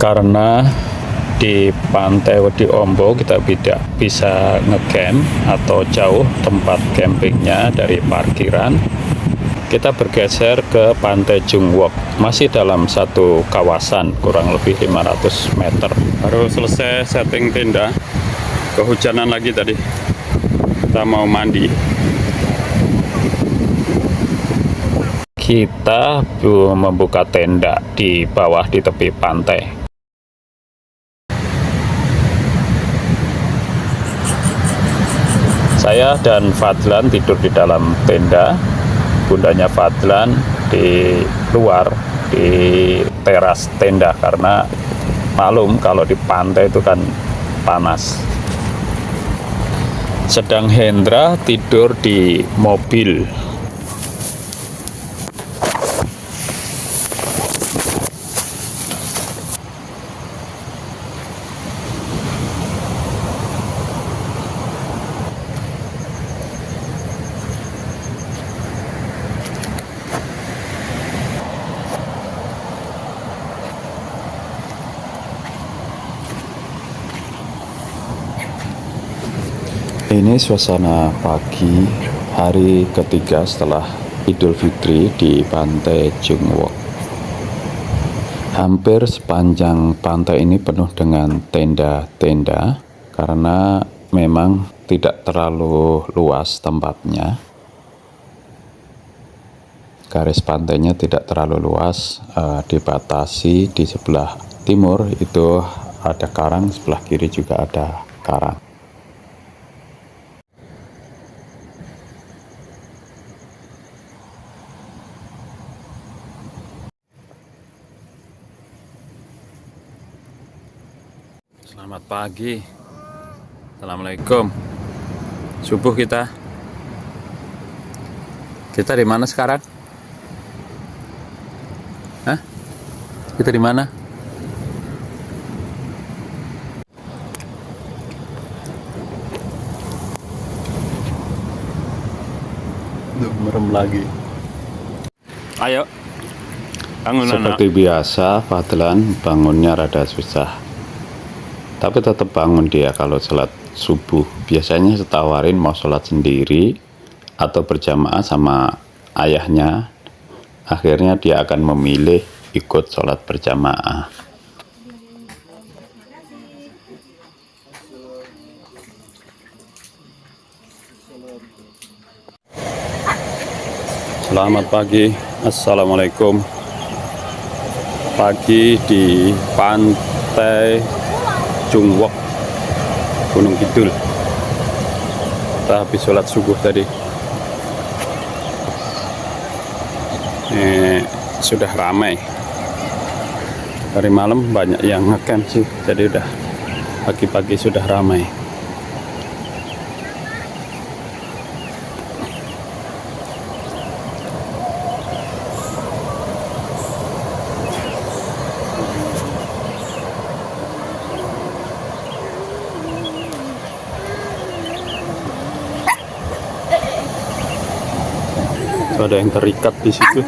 Karena di Pantai Wedi Ombo kita tidak bisa ngecamp atau jauh tempat campingnya dari parkiran, kita bergeser ke Pantai Jungwok, masih dalam satu kawasan kurang lebih 500 meter. Baru selesai setting tenda, kehujanan lagi tadi, kita mau mandi. Kita membuka tenda di bawah di tepi pantai. Saya dan Fadlan tidur di dalam tenda, bundanya Fadlan di luar di teras tenda karena maklum kalau di pantai itu kan panas. Sedang Hendra tidur di mobil. Ini suasana pagi hari ketiga setelah Idul Fitri di Pantai Jungwok. Hampir sepanjang pantai ini penuh dengan tenda-tenda karena memang tidak terlalu luas tempatnya. Garis pantainya tidak terlalu luas, dibatasi di sebelah timur itu ada karang, sebelah kiri juga ada karang. Selamat pagi. Assalamualaikum. Subuh kita. Kita di mana sekarang? Hah? Kita di mana? Merem lagi. Ayo. Bangun. Seperti biasa, Fadlan bangunnya rada susah. Tapi tetap bangun dia kalau sholat subuh. Biasanya setawarin mau sholat sendiri atau berjamaah sama ayahnya. Akhirnya dia akan memilih ikut sholat berjamaah. Selamat pagi. Assalamualaikum. Pagi di Pantai Jungwok, Gunung Kidul. Kita habis sholat subuh tadi. Sudah ramai. Dari malam banyak yang ngecamp sih, jadi udah pagi-pagi sudah ramai. Ada yang terikat di situ.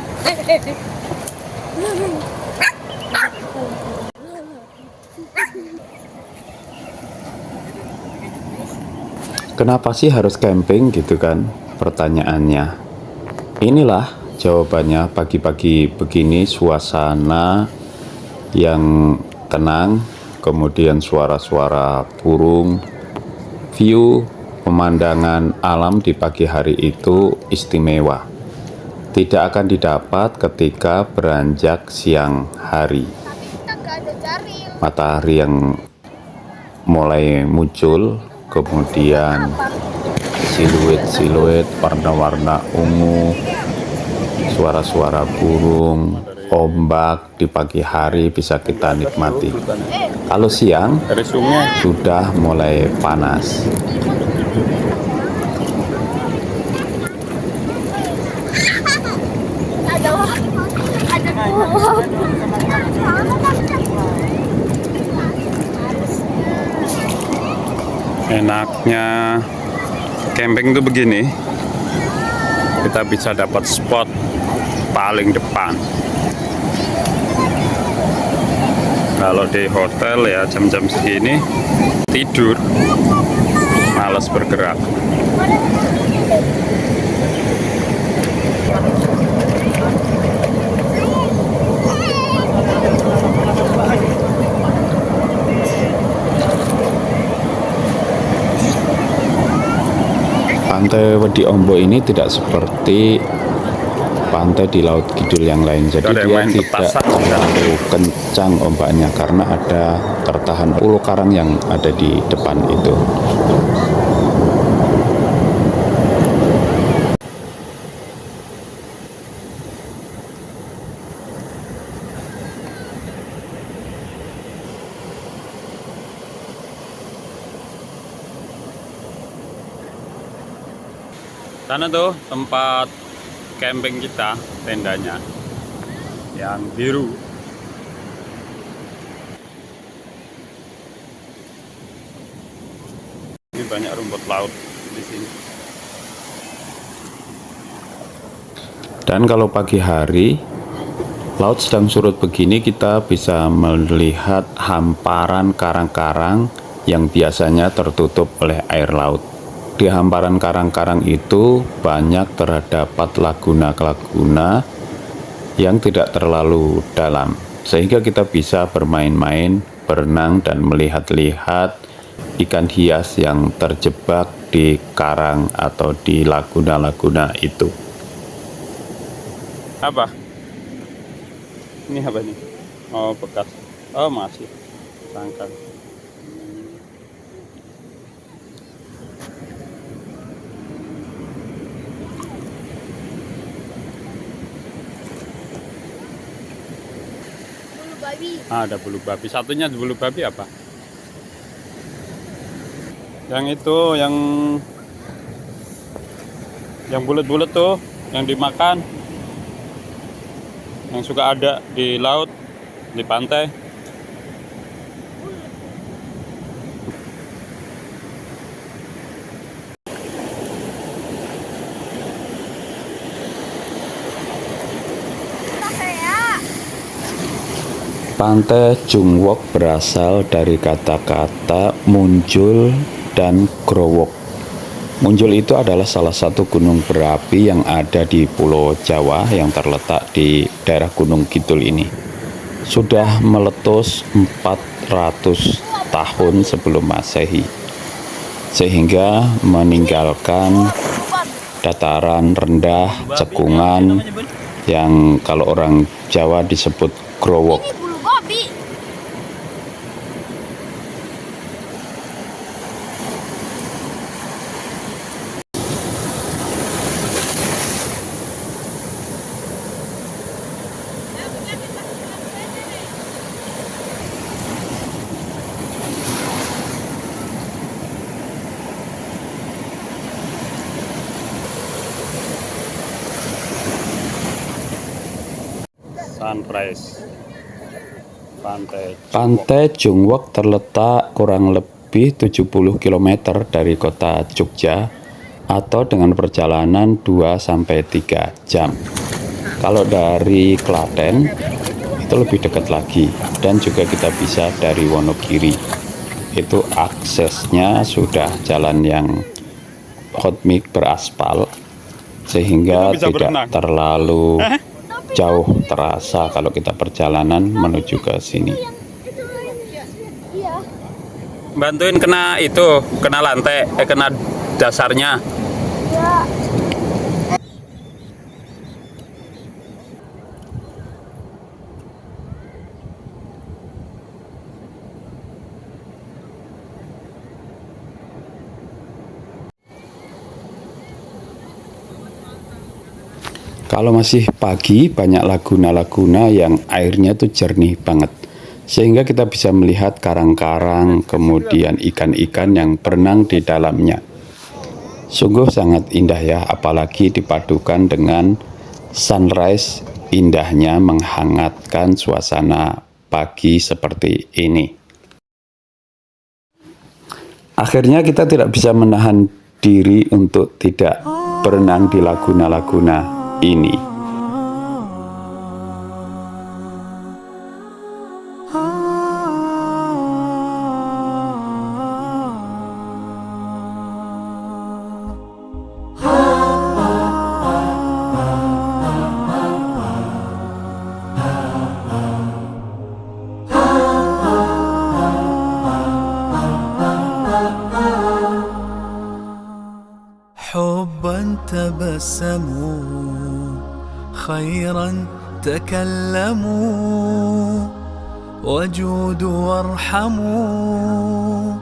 Kenapa sih harus camping gitu kan? Pertanyaannya. Inilah jawabannya pagi-pagi begini, suasana yang tenang, kemudian suara-suara burung, view pemandangan alam di pagi hari itu istimewa. Tidak akan didapat ketika beranjak siang hari. Matahari yang mulai muncul, kemudian siluet-siluet warna-warna ungu, suara-suara burung, ombak di pagi hari bisa kita nikmati. Kalau siang sudah mulai panas. Enaknya camping tuh begini, kita bisa dapat spot paling depan. Kalau di hotel ya jam-jam segini tidur, malas bergerak. Pantai Wedi Ombo ini tidak seperti pantai di Laut Kidul yang lain, jadi dia tidak terlalu kencang ombaknya karena ada tertahan ulu karang yang ada di depan itu. Sana tuh tempat camping kita, tendanya yang biru. Ini banyak rumput laut di sini. Dan kalau pagi hari laut sedang surut begini, kita bisa melihat hamparan karang-karang yang biasanya tertutup oleh air laut. Di hamparan karang-karang itu banyak terdapat laguna-laguna yang tidak terlalu dalam, sehingga kita bisa bermain-main, berenang, dan melihat-lihat ikan hias yang terjebak di karang atau di laguna-laguna itu. Apa? Ini apa nih? Oh, bekas. Oh, masih sangkar. Ada bulu babi. Satunya bulu babi apa? Yang itu, yang bulat-bulat tuh, yang dimakan, yang suka ada di laut, di pantai. Pantai Jungwok berasal dari kata-kata muncul dan growok. Muncul itu adalah salah satu gunung berapi yang ada di Pulau Jawa yang terletak di daerah Gunung Kidul ini. Sudah meletus 400 tahun sebelum Masehi, sehingga meninggalkan dataran rendah, cekungan yang kalau orang Jawa disebut growok. Sunrise. Pantai Jungwok terletak kurang lebih 70 km dari kota Jogja atau dengan perjalanan 2-3 jam. Kalau dari Klaten itu lebih dekat lagi, dan juga kita bisa dari Wonogiri. Itu aksesnya sudah jalan yang hotmix beraspal, sehingga tidak terlalu jauh terasa kalau kita perjalanan menuju ke sini. Bantuin kena itu, kena lantai, kena dasarnya. Ya. Kalau masih pagi, banyak laguna-laguna yang airnya tuh jernih banget, sehingga kita bisa melihat karang-karang, kemudian ikan-ikan yang berenang di dalamnya. Sungguh sangat indah ya, apalagi dipadukan dengan sunrise, indahnya menghangatkan suasana pagi seperti ini. Akhirnya kita tidak bisa menahan diri untuk tidak berenang di laguna-laguna ini. تبسموا خيرا تكلموا وجودوا وارحموا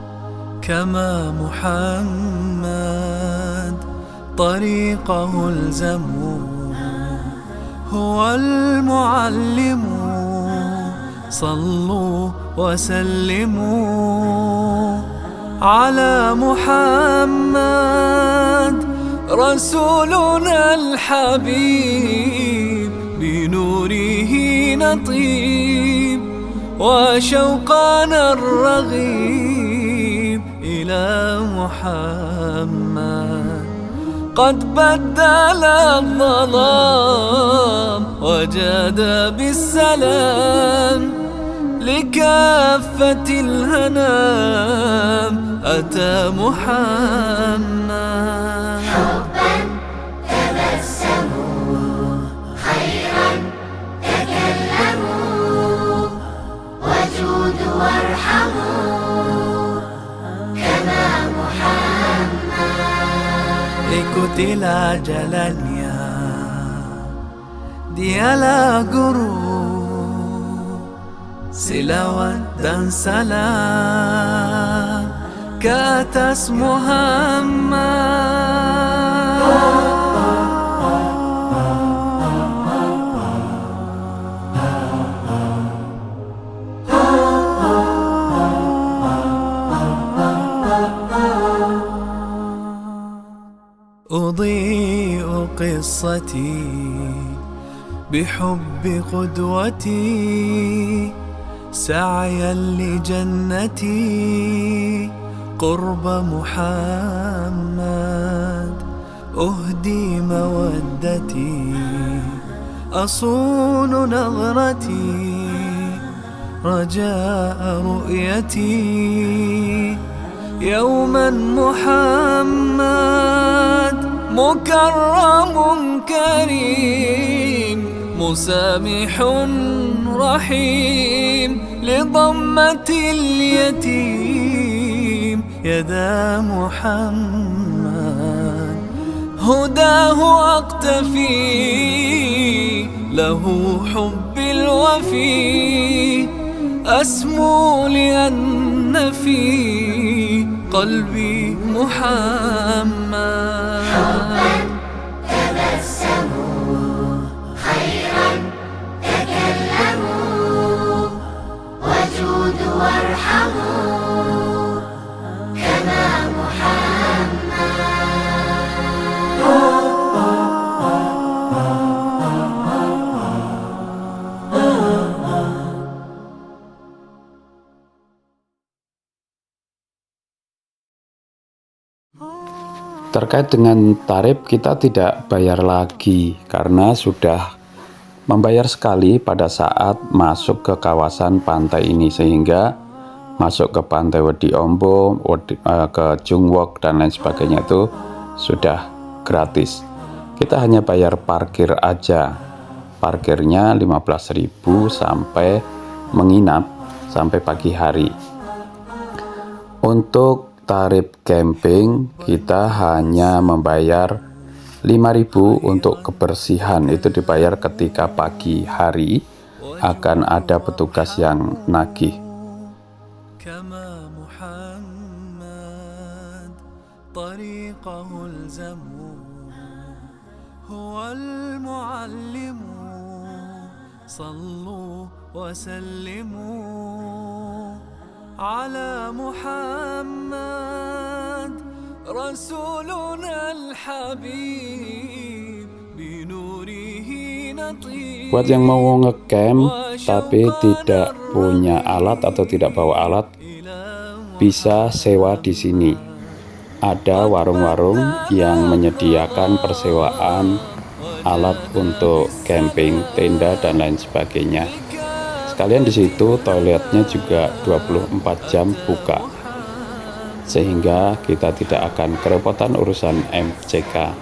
كما محمد طريقه الزموا هو المعلم صلوا وسلموا على محمد رسولنا الحبيب بنوره نطيب وشوقنا الرغيب إلى محمد قد بدل الظلام وجاد بالسلام لكافة الهنام أتى محمد حبا تبسموا خيرا تكلموا وجودوا وارحموا كما محمد ikuti jalannya dialah guru silawat dan salam ke atas Muhammad. أضيء قصتي بحب قدوتي سعيا لجنتي قرب محمد أهدي مودتي أصون نظرتي رجاء رؤيتي يوما محمد مكرم كريم مسامح رحيم لضمة اليتيم يدا محمد هداه أقتفي له حب الوفي أسمو لأن في قلبي محمد حبا تبسموا خيرا تكلموا وجودوا وارحموا كما محمد Terkait dengan tarif, kita tidak bayar lagi karena sudah membayar sekali pada saat masuk ke kawasan pantai ini, sehingga masuk ke pantai Wedi Ombo, ke Jungwok dan lain sebagainya itu sudah gratis. Kita hanya bayar parkir aja, parkirnya 15.000 sampai menginap sampai pagi hari. Untuk tarif camping kita hanya membayar 5.000 untuk kebersihan, itu dibayar ketika pagi hari akan ada petugas yang nagih. على محمد رسولنا الحبيب بنوره نطيب. Buat yang mau ngecamp tapi tidak punya alat atau tidak bawa alat, bisa sewa di sini. Ada warung-warung yang menyediakan persewaan alat untuk camping, tenda dan lain sebagainya. Sekalian di situ toiletnya juga 24 jam buka, sehingga kita tidak akan kerepotan urusan MCK.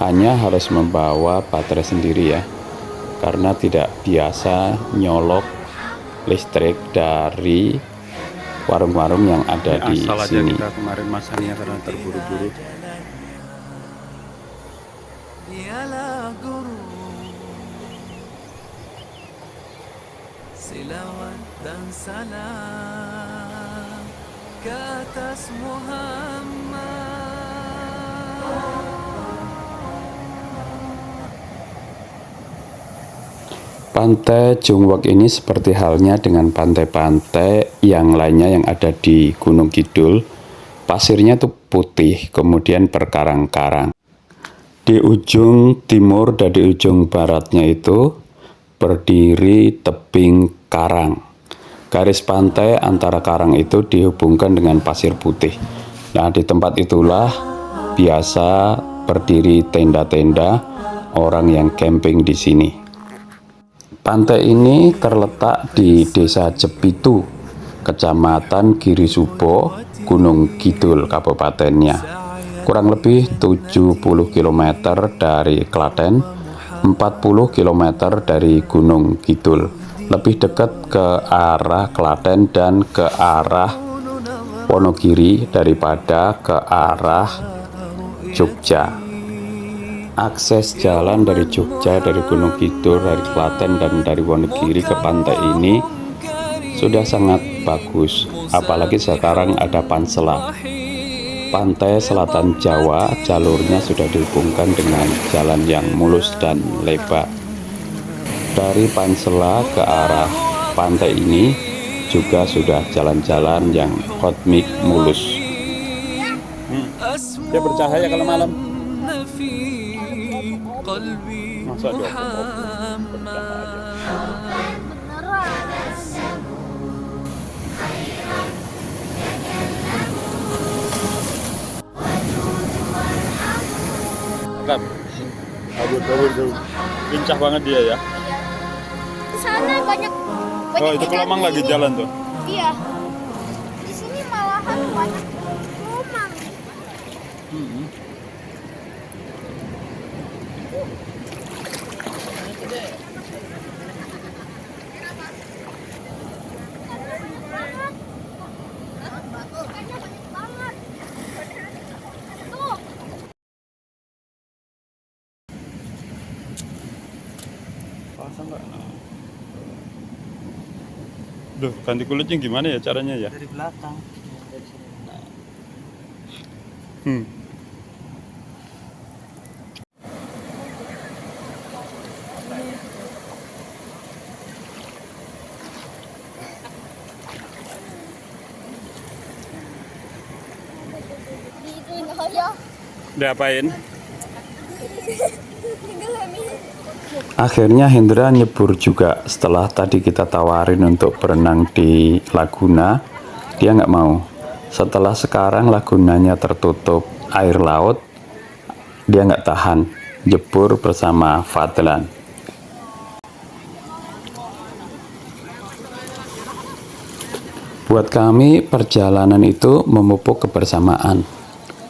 Hanya harus membawa baterai sendiri ya, karena tidak biasa nyolok listrik dari warung-warung yang ada di sini. Kita kemarin masangnya karena terburu-buru. يلا غروب صلوات dan salam ke atas Muhammad. Pantai Jungwok ini seperti halnya dengan pantai-pantai yang lainnya yang ada di Gunung Kidul. Pasirnya tuh putih, kemudian berkarang-karang. Di ujung timur dan di ujung baratnya itu berdiri tebing karang. Garis pantai antara karang itu dihubungkan dengan pasir putih. Nah, di tempat itulah biasa berdiri tenda-tenda orang yang camping di sini. Pantai ini terletak di Desa Jepitu, Kecamatan Girisubo, Gunung Kidul, kabupatennya. Kurang lebih 70 km dari Klaten, 40 km dari Gunung Kidul. Lebih dekat ke arah Klaten dan ke arah Wonogiri daripada ke arah Jogja. Akses jalan dari Jogja, dari Gunung Kidul, dari Klaten, dan dari Wonogiri ke pantai ini sudah sangat bagus. Apalagi sekarang ada Pansela. Pantai selatan Jawa, jalurnya sudah dihubungkan dengan jalan yang mulus dan lebar. Dari Pansela ke arah pantai ini juga sudah jalan-jalan yang hotmik mulus. Dia bercahaya kalau malam. Masa dia kan aduh, pincah banget dia ya. Di sana banyak Oh, itu ikan kelamang di lagi sini. jalan tuh. Iya. Di sini malahan banyak kelamang. Pasang nggak? Duh, ganti kulitnya gimana ya caranya ya? Dari belakang. Dituin ako yo. Diapain? Tenggelami. Akhirnya Hendra nyebur juga. Setelah tadi kita tawarin untuk berenang di Laguna, dia nggak mau. Setelah sekarang lagunanya tertutup air laut, dia nggak tahan, jebur bersama Fadlan. Buat kami perjalanan itu memupuk kebersamaan.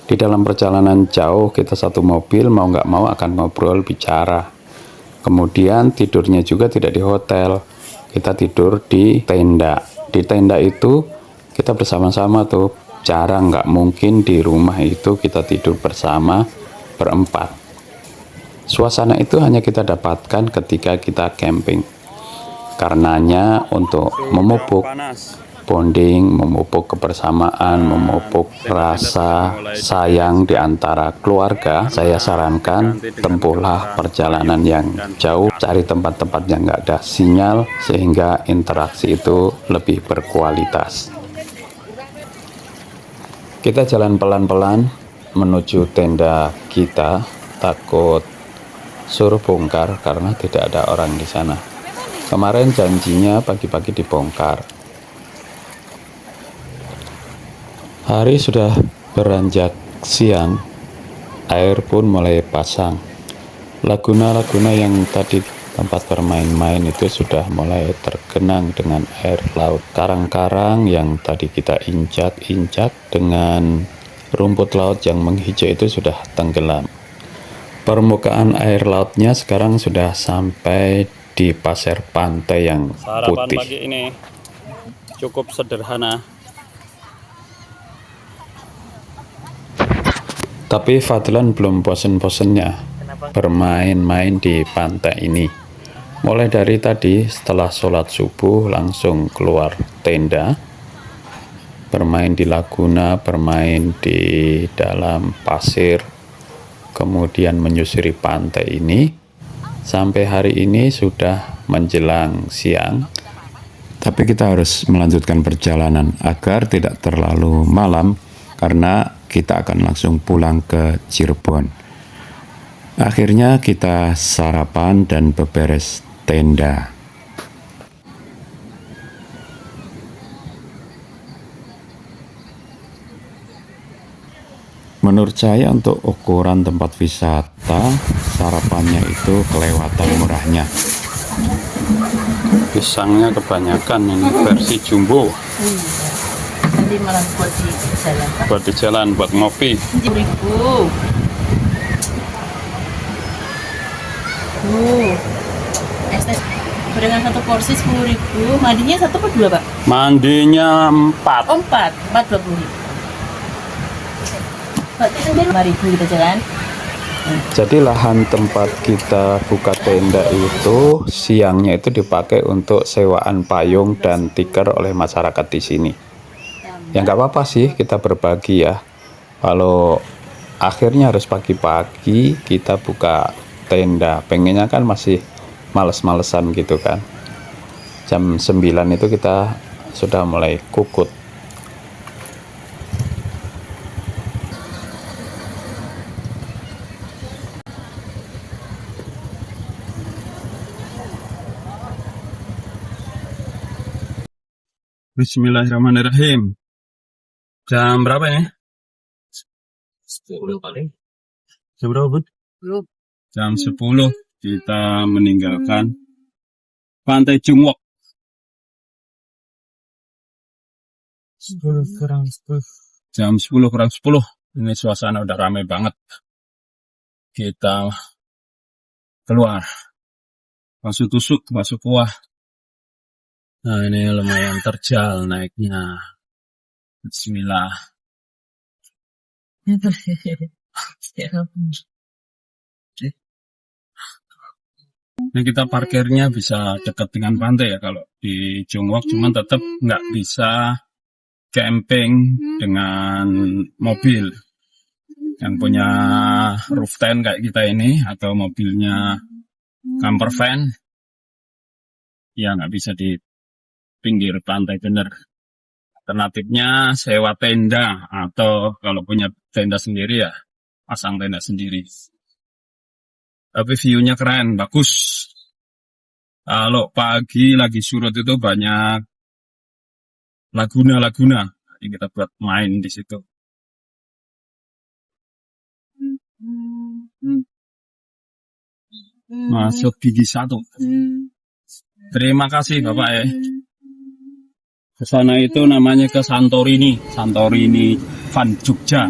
Di dalam perjalanan jauh kita satu mobil, mau nggak mau akan ngobrol bicara. Kemudian tidurnya juga tidak di hotel, kita tidur di tenda. Di tenda itu kita bersama-sama tuh, jarang, nggak mungkin di rumah itu kita tidur bersama berempat. Suasana itu hanya kita dapatkan ketika kita camping. Karenanya untuk memupuk bonding, memupuk kebersamaan, memupuk rasa sayang di antara keluarga, saya sarankan tempuhlah perjalanan yang jauh, cari tempat-tempat yang nggak ada sinyal sehingga interaksi itu lebih berkualitas. Kita jalan pelan-pelan menuju tenda kita, takut suruh bongkar karena tidak ada orang di sana. Kemarin janjinya pagi-pagi dibongkar. Hari sudah beranjak siang, air pun mulai pasang. Laguna-laguna yang tadi tempat bermain-main itu sudah mulai tergenang dengan air laut. Karang-karang yang tadi kita injak-injak dengan rumput laut yang menghijau itu sudah tenggelam. Permukaan air lautnya sekarang sudah sampai di pasir pantai yang putih. Sarapan pagi ini cukup sederhana. Tapi Fadlan belum bosen-bosennya. bermain-main di pantai ini. Mulai dari tadi setelah sholat subuh langsung keluar tenda, bermain di laguna, bermain di dalam pasir, kemudian menyusuri pantai ini. Sampai hari ini sudah menjelang siang, tapi kita harus melanjutkan perjalanan agar tidak terlalu malam karena kita akan langsung pulang ke Cirebon. Akhirnya kita sarapan dan beberes tenda. Menurut saya untuk ukuran tempat wisata, sarapannya itu kelewatan murahnya. Pisangnya kebanyakan ini versi jumbo. Nanti malah buat di jalan. Buat di jalan, buat ngopi. 10.000. Es teh gorengan satu porsi 10.000. Mandinya satu per dua, Pak? Mandinya 4. Oh, 4 20.000. Berarti nanti 5.000 kita jalan. Jadi lahan tempat kita buka tenda itu siangnya itu dipakai untuk sewaan payung dan tikar oleh masyarakat di sini. Ya nggak apa-apa sih, kita berbagi ya. Kalau akhirnya harus pagi-pagi kita buka tenda, pengennya kan masih males-malesan gitu kan. Jam 9 itu kita sudah mulai kukut. Bismillahirrahmanirrahim. Jam berapa ya? 10 paling. Jam berapa, Bud? Belum. Jam 10 kita meninggalkan Pantai Jumwok. 10 kurang 10. Jam 10 kurang 10. Ini suasana udah ramai banget. Kita keluar. Masuk tusuk, masuk kuah. Nah, ini lumayan terjal naiknya. Bismillah. Ini kita parkirnya bisa dekat dengan pantai ya kalau di Jumwok, cuman tetap nggak bisa camping dengan mobil. Yang punya roof tent kayak kita ini atau mobilnya camper van, ya nggak bisa di pinggir pantai bener. Alternatifnya sewa tenda atau kalau punya tenda sendiri ya pasang tenda sendiri. Tapi view-nya keren, bagus. Kalau pagi lagi surut itu banyak laguna-laguna. Jadi kita buat main di situ. Masuk gigi 1. Terima kasih Bapak ya. Ke sana itu namanya ke Santorini, Santorini Van Jogja.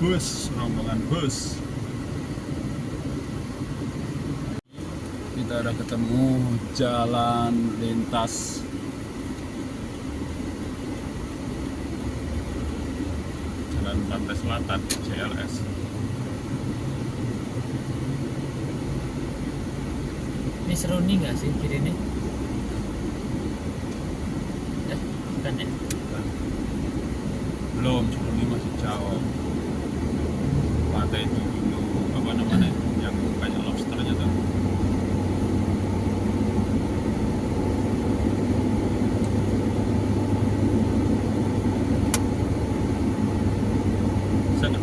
Bus, rombongan bus. Kita udah ketemu jalan lintas Jalan Pantai Selatan JLS. Ini Seruni nggak sih kiri ini? Bukan ya? Belum, ini masih jauh. Pantai itu dulu apa namanya yang banyak lobsternya tuh. Sana.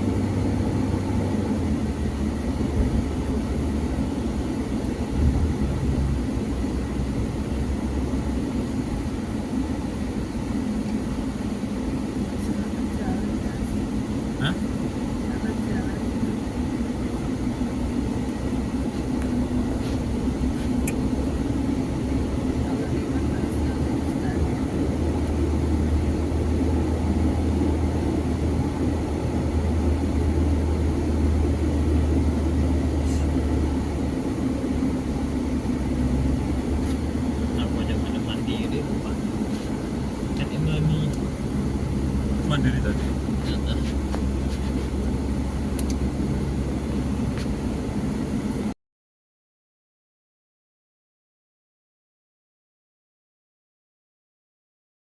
Hah? Mandiri tadi.